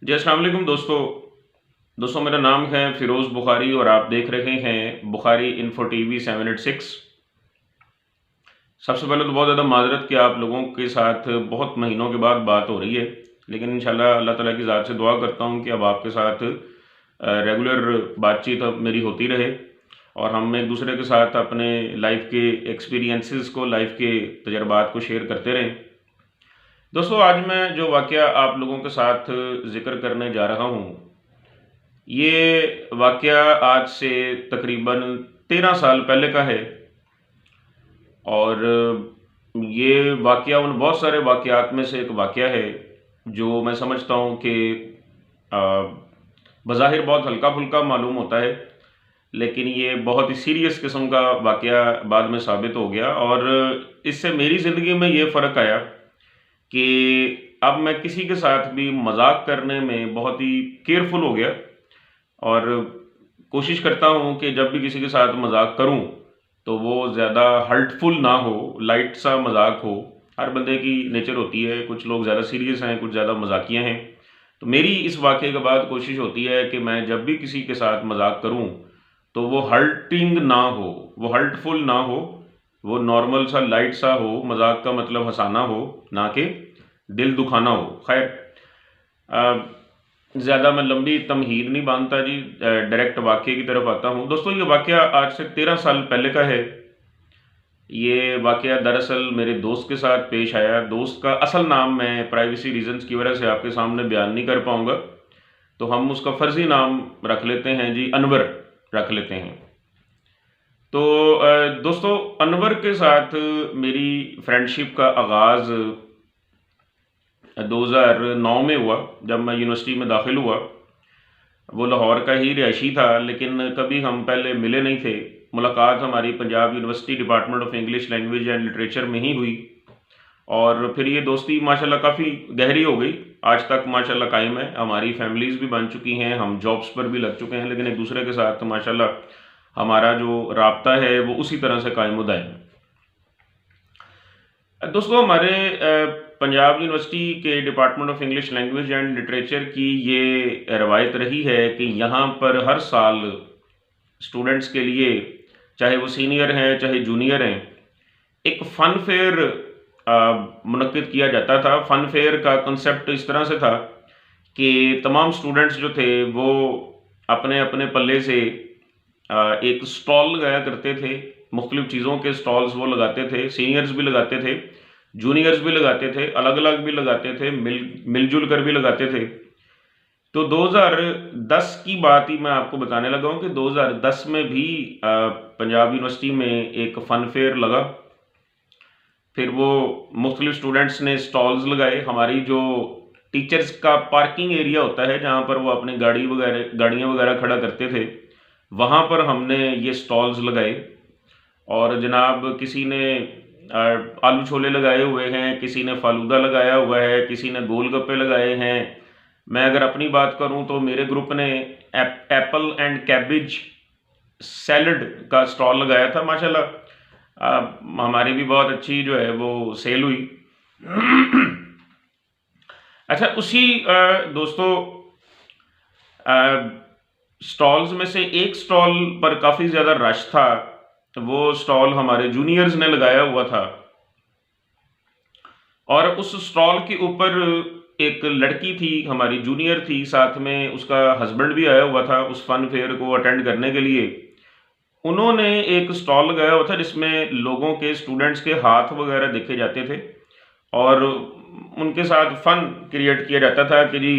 जी अस्सलाम वालेकुम दोस्तों मेरा नाम है फ़िरोज़ बुखारी और आप देख रहे हैं बुखारी इन्फो टीवी 786। सबसे पहले तो बहुत ज़्यादा माज़रत कि आप लोगों के साथ बहुत महीनों के बाद बात हो रही है, लेकिन इंशाल्लाह अल्लाह ताला की ज़ात से दुआ करता हूँ कि अब आपके साथ रेगुलर बातचीत अब मेरी होती रहे और हम एक दूसरे के साथ अपने लाइफ के एक्सपीरियंसेस को, लाइफ के तजर्बात को शेयर करते रहें। दोस्तों, आज मैं जो वाक़या आप लोगों के साथ ज़िक्र करने जा रहा हूँ, ये वाक़या आज से तकरीबन 13 साल पहले का है और ये वाक़या उन बहुत सारे वाक़यात में से एक वाक़या है, जो मैं समझता हूँ कि अ, बज़ाहिर बहुत हल्का-फुल्का मालूम होता है, लेकिन ये बहुत ही सीरियस किस्म का वाक़या बाद में साबित हो गया और इससे मेरी ज़िंदगी में ये फ़र्क आया कि अब मैं किसी के साथ भी मज़ाक करने में बहुत ही केयरफुल हो गया और कोशिश करता हूँ कि जब भी किसी के साथ मज़ाक करूँ, तो वो ज़्यादा हर्टफुल ना हो, लाइट सा मज़ाक हो। हर बंदे की नेचर होती है, कुछ लोग ज़्यादा सीरियस हैं, कुछ ज़्यादा मज़ाकिया हैं। तो मेरी इस वाक़ये के बाद कोशिश होती है कि मैं जब भी किसी के साथ मज़ाक करूँ, तो वो हर्टिंग ना हो, वो हर्टफुल ना हो, वो नॉर्मल सा, लाइट सा हो, मज़ाक का मतलब हँसाना हो, ना कि दिल दुखाना हो। ख़ैर ज़्यादा मैं लंबी तमहीद नहीं बाँधता जी, डायरेक्ट वाक़ये की तरफ आता हूँ। दोस्तों, ये वाक़या आज से 13 साल पहले का है। ये वाक़या दरअसल मेरे दोस्त के साथ पेश आया। दोस्त का असल नाम मैं प्राइवेसी रीज़न्स की वजह से आपके सामने बयान नहीं कर पाऊँगा, तो हम उसका फ़र्ज़ी नाम रख लेते हैं जी, अनवर रख लेते हैं। तो दोस्तों, अनवर के साथ मेरी फ्रेंडशिप का आगाज़ 2009 में हुआ, जब मैं यूनिवर्सिटी में दाखिल हुआ। वो लाहौर का ही रिहायशी था, लेकिन कभी हम पहले मिले नहीं थे। मुलाकात हमारी Punjab university department of English language and literature में ही हुई और फिर ये दोस्ती माशाल्लाह काफ़ी गहरी हो गई। आज तक माशाल्लाह कायम है। हमारी फैमिलीज़ भी बन चुकी हैं, हम जॉब्स पर भी लग चुके हैं, लेकिन एक दूसरे के साथ माशाल्लाह हमारा जो राब्ता है वो उसी तरह से कायम है। दोस्तों, हमारे पंजाब यूनिवर्सिटी के department of English language and literature की ये रवायत रही है कि यहाँ पर हर साल स्टूडेंट्स के लिए, चाहे वो सीनियर हैं चाहे जूनियर हैं, एक फ़न फेयर मुनक्किद किया जाता था। फ़न फेयर का कंसेप्ट इस तरह से था कि तमाम स्टूडेंट्स जो थे वो अपने अपने पल्ले से एक स्टॉल लगाया करते थे। मुख्तलिफ़ चीज़ों के स्टॉल्स वो लगाते थे, सीनियर्स भी लगाते थे, जूनियर्स भी लगाते थे, अलग-अलग भी लगाते थे, मिल-जुल कर भी लगाते थे। तो 2010 की बात ही मैं आपको बताने लगा हूँ कि 2010 में भी पंजाब यूनिवर्सिटी में एक फ़न फेयर लगा। फिर वो मुख्तलिफ़ स्टूडेंट्स ने स्टॉल्स लगाए। हमारी जो टीचर्स का पार्किंग एरिया होता है, जहाँ पर वो अपनी गाड़ियाँ वगैरह खड़ा करते थे, वहाँ पर हमने ये स्टॉल्स लगाए और जनाब किसी ने आलू छोले लगाए हुए हैं, किसी ने फालूदा लगाया हुआ है, किसी ने गोलगप्पे लगाए हैं। मैं अगर अपनी बात करूं तो मेरे ग्रुप ने एप्पल एंड कैबिज सैलड का स्टॉल लगाया था। माशाल्लाह हमारी भी बहुत अच्छी जो है वो सेल हुई। अच्छा, उसी दोस्तों स्टॉल्स में से एक स्टॉल पर काफ़ी ज़्यादा रश था। वो स्टॉल हमारे जूनियर्स ने लगाया हुआ था और उस स्टॉल के ऊपर एक लड़की थी, हमारी जूनियर थी, साथ में उसका हस्बैंड भी आया हुआ था उस फन फेयर को अटेंड करने के लिए। उन्होंने एक स्टॉल लगाया हुआ था जिसमें लोगों के, स्टूडेंट्स के हाथ वगैरह देखे जाते थे और उनके साथ फन क्रिएट किया जाता था कि जी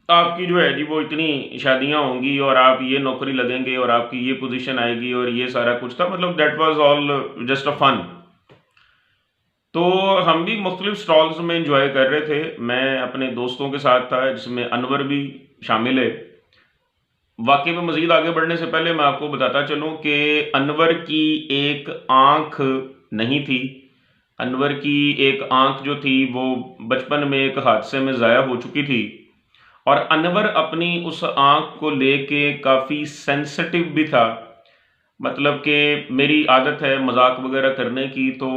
आपकी जो है जी वो इतनी शादियां होंगी और आप ये नौकरी लगेंगे और आपकी ये पोजीशन आएगी और ये सारा कुछ था। मतलब that was all just a fun. तो हम भी मुख्तलिफ स्टॉल्स में इंजॉय कर रहे थे। मैं अपने दोस्तों के साथ था, जिसमें अनवर भी शामिल है। वाकई में मज़ीद आगे बढ़ने से पहले मैं आपको बताता चलूं कि अनवर की एक आंख नहीं थी। अनवर की एक आंख जो थी वो बचपन में एक हादसे में ज़ाया हो चुकी थी और अनवर अपनी उस आंख को लेके काफ़ी सेंसिटिव भी था। मतलब कि मेरी आदत है मजाक वगैरह करने की, तो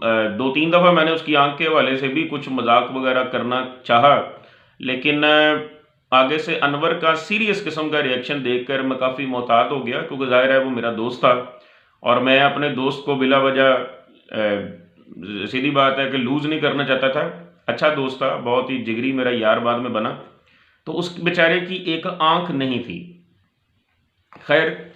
2-3 दफ़ा मैंने उसकी आंख के हवाले से भी कुछ मजाक वगैरह करना चाहा, लेकिन आगे से अनवर का सीरियस किस्म का रिएक्शन देखकर मैं काफ़ी मोहतात हो गया, क्योंकि ज़ाहिर है वो मेरा दोस्त था और मैं अपने दोस्त को बिला वजह सीधी बात है कि लूज़ नहीं करना चाहता था। अच्छा दोस्त था, बहुत ही जिगरी मेरा यार बाद में बना। तो उस बेचारे की एक आंख नहीं थी। खैर,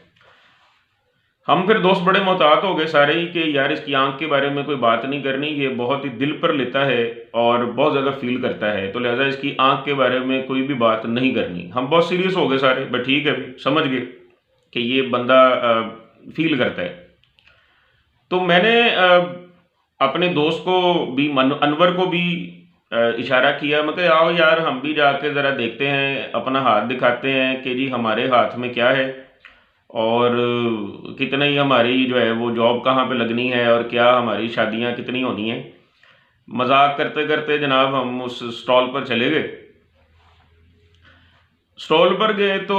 हम फिर दोस्त बड़े मोहतात हो गए सारे ही कि यार इसकी आंख के बारे में कोई बात नहीं करनी, ये बहुत ही दिल पर लेता है और बहुत ज़्यादा फील करता है, तो लिहाजा इसकी आंख के बारे में कोई भी बात नहीं करनी। हम बहुत सीरियस हो गए सारे, बट ठीक है भी, समझ गए कि ये बंदा फील करता है। तो मैंने अपने दोस्त को भी अनवर को भी इशारा किया, मैं कहा आओ यार हम भी जाके ज़रा देखते हैं, अपना हाथ दिखाते हैं कि जी हमारे हाथ में क्या है और कितने ही हमारी जो है वो जॉब कहाँ पे लगनी है और क्या हमारी शादियाँ कितनी होनी हैं। मजाक करते करते जनाब हम उस स्टॉल पर चले गए। स्टॉल पर गए तो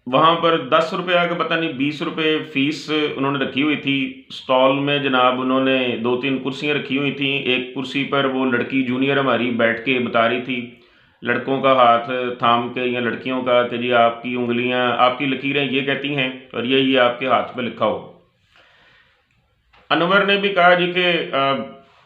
वहाँ पर 10 रुपया का पता नहीं 20 रुपये फ़ीस उन्होंने रखी हुई थी। स्टॉल में जनाब उन्होंने 2-3 कुर्सियाँ रखी हुई थी। एक कुर्सी पर वो लड़की जूनियर हमारी बैठ के बता रही थी, लड़कों का हाथ थाम के या लड़कियों का, कि जी आपकी उंगलियाँ, आपकी लकीरें ये कहती हैं और ये आपके हाथ पे लिखा हो। अनवर ने भी कहा जी कि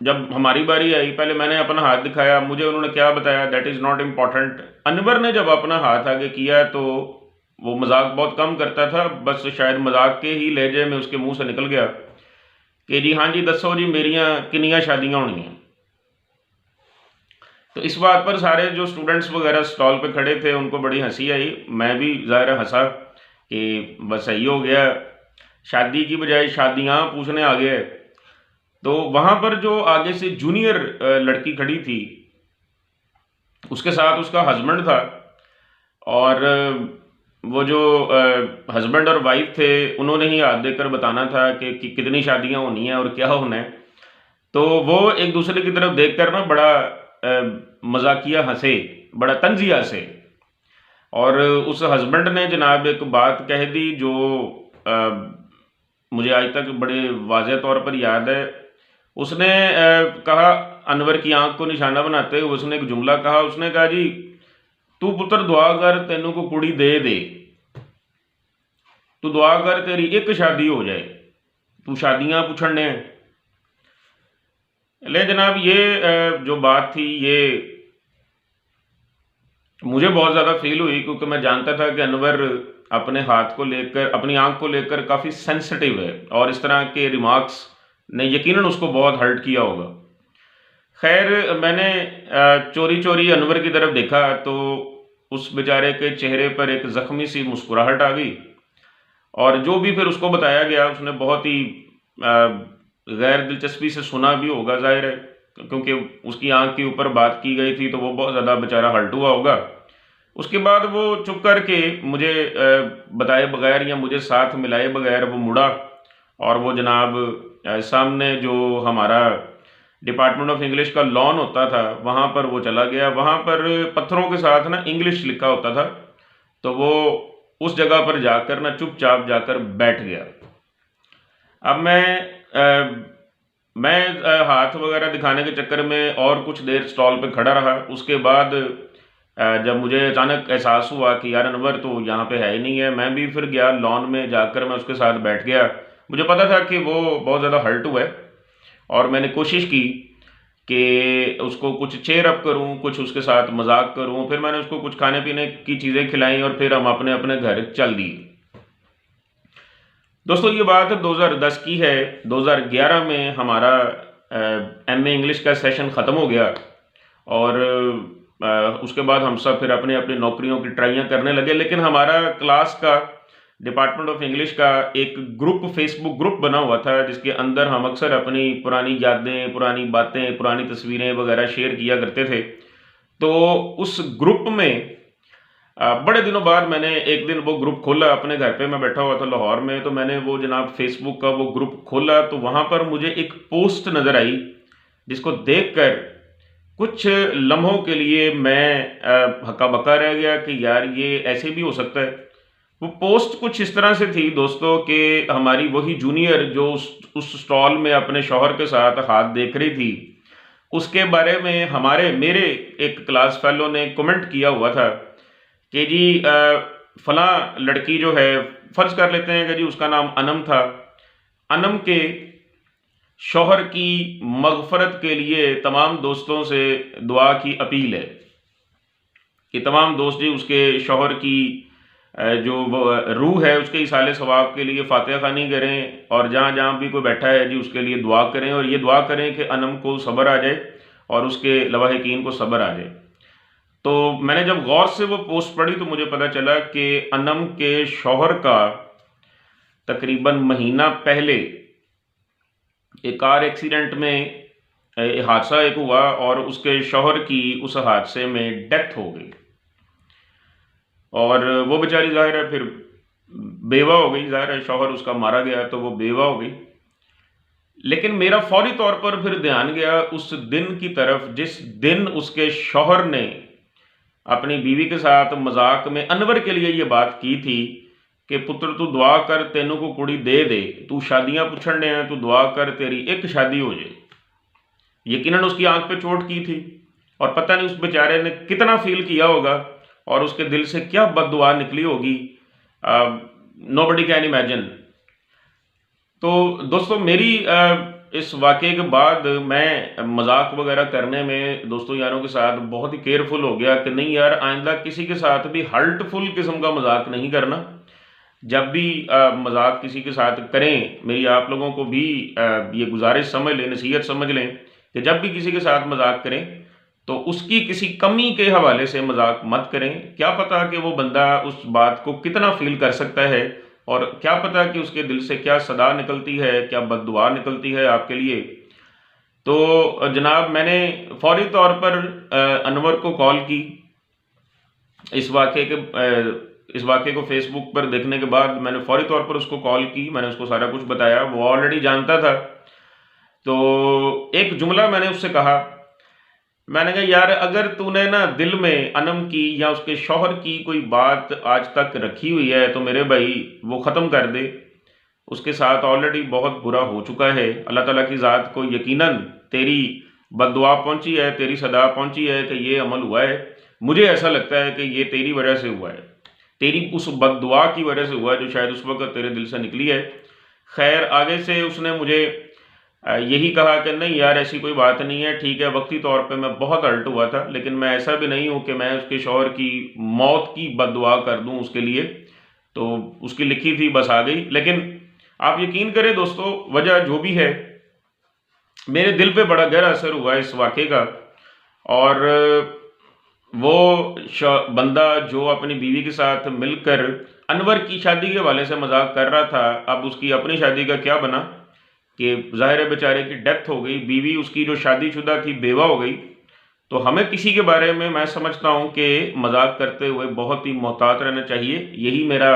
जब हमारी बारी आई, पहले मैंने अपना हाथ दिखाया, मुझे उन्होंने क्या बताया that is not important. Anwar ने जब अपना हाथ आगे किया तो वो मजाक बहुत कम करता था, बस शायद मजाक के ही लहजे में उसके मुंह से निकल गया कि जी हाँ जी दसो जी मेरियां किनियां शादियां होनी हैं। तो इस बात पर सारे जो स्टूडेंट्स वगैरह स्टॉल पे खड़े थे उनको बड़ी हंसी आई, मैं भी ज़ाहिर हंसा कि बस सही हो गया, शादी की बजाय शादियां पूछने आ गए। तो वहाँ पर जो आगे से जूनियर लड़की खड़ी थी, उसके साथ उसका हस्बैंड था और वो जो हस्बैंड और वाइफ थे उन्होंने ही हाथ देकर बताना था कि कितनी शादियां होनी हैं और क्या होना है। तो वो एक दूसरे की तरफ देखकर ना बड़ा मजाकिया हंसे, बड़ा तंजिया हंसे, और उस हस्बैंड ने जनाब एक बात कह दी जो मुझे आज तक बड़े वाज़ेह तौर पर याद है। उसने कहा, अनवर की आंख को निशाना बनाते हुए उसने एक जुमला कहा, उसने कहा जी तू पुत्र दुआ कर तेनू को कुड़ी दे दे, तू दुआ कर तेरी एक शादी हो जाए, तू शादियां पूछने। ले जनाब ये जो बात थी ये मुझे बहुत ज़्यादा फील हुई, क्योंकि मैं जानता था कि अनवर अपने हाथ को लेकर, अपनी आंख को लेकर काफ़ी सेंसिटिव है और इस तरह के रिमार्क्स ने यकीनन उसको बहुत हर्ट किया होगा। खैर, मैंने चोरी चोरी अनवर की तरफ देखा तो उस बेचारे के चेहरे पर एक ज़ख्मी सी मुस्कुराहट आ गई, और जो भी फिर उसको बताया गया उसने बहुत ही गैर दिलचस्पी से सुना भी होगा, जाहिर है, क्योंकि उसकी आंख के ऊपर बात की गई थी तो वो बहुत ज़्यादा बेचारा हर्ट हुआ होगा। उसके बाद वो चुप करके मुझे बताए बगैर या मुझे साथ मिलाए बगैर वो मुड़ा और वो जनाब सामने जो हमारा डिपार्टमेंट ऑफ इंग्लिश का लॉन होता था वहाँ पर वो चला गया। वहाँ पर पत्थरों के साथ ना इंग्लिश लिखा होता था, तो वो उस जगह पर जाकर ना चुपचाप जाकर बैठ गया। अब मैं हाथ वगैरह दिखाने के चक्कर में और कुछ देर स्टॉल पे खड़ा रहा। उसके बाद जब मुझे अचानक एहसास हुआ कि यार अनवर तो यहाँ पे है ही नहीं है, मैं भी फिर गया लॉन में, जाकर मैं उसके साथ बैठ गया। मुझे पता था कि वो बहुत ज़्यादा हर्ट हुआ है और मैंने कोशिश की कि उसको कुछ चेयर अप करूं, कुछ उसके साथ मजाक करूं। फिर मैंने उसको कुछ खाने पीने की चीज़ें खिलाई और फिर हम अपने अपने घर चल दिए। दोस्तों ये बात 2010 की है। 2011 में हमारा एमए इंग्लिश का सेशन ख़त्म हो गया और उसके बाद हम सब फिर अपने अपनी नौकरियों की ट्राइयाँ करने लगे। लेकिन हमारा क्लास का, डिपार्टमेंट ऑफ इंग्लिश का एक ग्रुप, फेसबुक ग्रुप बना हुआ था जिसके अंदर हम अक्सर अपनी पुरानी यादें, पुरानी बातें, पुरानी तस्वीरें वगैरह शेयर किया करते थे। तो उस ग्रुप में बड़े दिनों बाद मैंने एक दिन वो ग्रुप खोला अपने घर पे, मैं बैठा हुआ था लाहौर में, तो मैंने वो जनाब फेसबुक का वो ग्रुप खोला तो वहाँ पर मुझे एक पोस्ट नज़र आई जिसको देखकर कुछ लम्हों के लिए मैं हक्का बक्का रह गया कि यार ये ऐसे भी हो सकता है। वो पोस्ट कुछ इस तरह से थी दोस्तों कि हमारी वही जूनियर जो उस स्टॉल में अपने शौहर के साथ हाथ देख रही थी, उसके बारे में मेरे एक क्लास फेलो ने कमेंट किया हुआ था कि जी फलां लड़की जो है, फर्ज कर लेते हैं कि जी उसका नाम अनम था, अनम के शौहर की मगफरत के लिए तमाम दोस्तों से दुआ की अपील है कि तमाम दोस्त जी उसके शौहर की जो रूह है उसके इसाले सवाब के लिए फातिहा खानी करें, और जहाँ जहाँ भी कोई बैठा है जी उसके लिए दुआ करें, और ये दुआ करें कि अनम को सब्र आ जाए और उसके लवाहिकीन को सब्र आ जाए। तो मैंने जब गौर से वो पोस्ट पढ़ी तो मुझे पता चला कि अनम के शौहर का तकरीबन महीना पहले एक कार एक्सीडेंट में हादसा एक हुआ और उसके शौहर की उस हादसे में डेथ हो गई, और वो बेचारी जाहिर है फिर बेवा हो गई, जाहिर है शौहर उसका मारा गया तो वो बेवा हो गई। लेकिन मेरा फौरी तौर पर फिर ध्यान गया उस दिन की तरफ जिस दिन उसके शौहर ने अपनी बीवी के साथ मजाक में अनवर के लिए ये बात की थी कि पुत्र तू दुआ कर तेनों को कुड़ी दे दे, तू शादियां पुछने हैं, तू दुआ कर तेरी एक शादी हो जाए। यकीनन उसकी आंख पे चोट की थी और पता नहीं उस बेचारे ने कितना फील किया होगा और उसके दिल से क्या बद्दुआ निकली होगी, नोबडी कैन इमेजिन। तो दोस्तों मेरी इस वाक़े के बाद मैं मजाक वगैरह करने में दोस्तों यारों के साथ बहुत ही केयरफुल हो गया कि नहीं यार, आइंदा किसी के साथ भी हर्टफुल किस्म का मजाक नहीं करना। जब भी मजाक किसी के साथ करें, मेरी आप लोगों को भी ये गुजारिश समझ लें, नसीहत समझ लें कि जब भी किसी के साथ मजाक करें तो उसकी किसी कमी के हवाले से मजाक मत करें। क्या पता कि वो बंदा उस बात को कितना फील कर सकता है, और क्या पता कि उसके दिल से क्या सदा निकलती है, क्या बद्दुआ निकलती है आपके लिए। तो जनाब मैंने फौरी तौर पर अनवर को कॉल की। इस वाक़े को फेसबुक पर देखने के बाद मैंने फौरी तौर पर उसको कॉल की, मैंने उसको सारा कुछ बताया, वो ऑलरेडी जानता था। तो एक जुमला मैंने उससे कहा, मैंने कहा यार अगर तूने ना दिल में अनम की या उसके शौहर की कोई बात आज तक रखी हुई है तो मेरे भाई वो ख़त्म कर दे। उसके साथ ऑलरेडी बहुत बुरा हो चुका है। अल्लाह ताला की ज़ात को यकीनन तेरी बद्दुआ पहुंची है, तेरी सदा पहुंची है कि ये अमल हुआ है। मुझे ऐसा लगता है कि ये तेरी वजह से हुआ है, तेरी उस बद्दुआ की वजह से हुआ है जो शायद उस वक्त तेरे दिल से निकली है। खैर आगे से उसने मुझे यही कहा कि नहीं यार ऐसी कोई बात नहीं है, ठीक है वक्ती तौर पे मैं बहुत हर्ट हुआ था, लेकिन मैं ऐसा भी नहीं हूँ कि मैं उसके शौहर की मौत की बद्दुआ कर दूँ उसके लिए। तो उसकी लिखी थी बस आ गई। लेकिन आप यकीन करें दोस्तों, वजह जो भी है मेरे दिल पे बड़ा गहरा असर हुआ इस वाक़े का। और वो बंदा जो अपनी बीवी के साथ मिलकर अनवर की शादी के हवाले से मजाक कर रहा था, अब उसकी अपनी शादी का क्या बना कि ज़ाहिर है बेचारे की डेथ हो गई, बीवी उसकी जो शादीशुदा थी बेवा हो गई। तो हमें किसी के बारे में मैं समझता हूँ कि मजाक करते हुए बहुत ही मोहतात रहना चाहिए। यही मेरा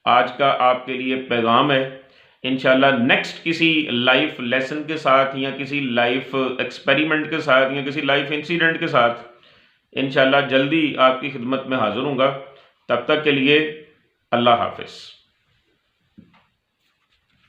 आज का आपके लिए पैगाम है। इंशाल्लाह नेक्स्ट किसी लाइफ लेसन के साथ या किसी लाइफ एक्सपेरिमेंट के साथ या किसी लाइफ इंसिडेंट के साथ इंशाल्लाह जल्दी आपकी खिदमत में हाजिर हूँगा। तब तक के लिए अल्लाह हाफिज़।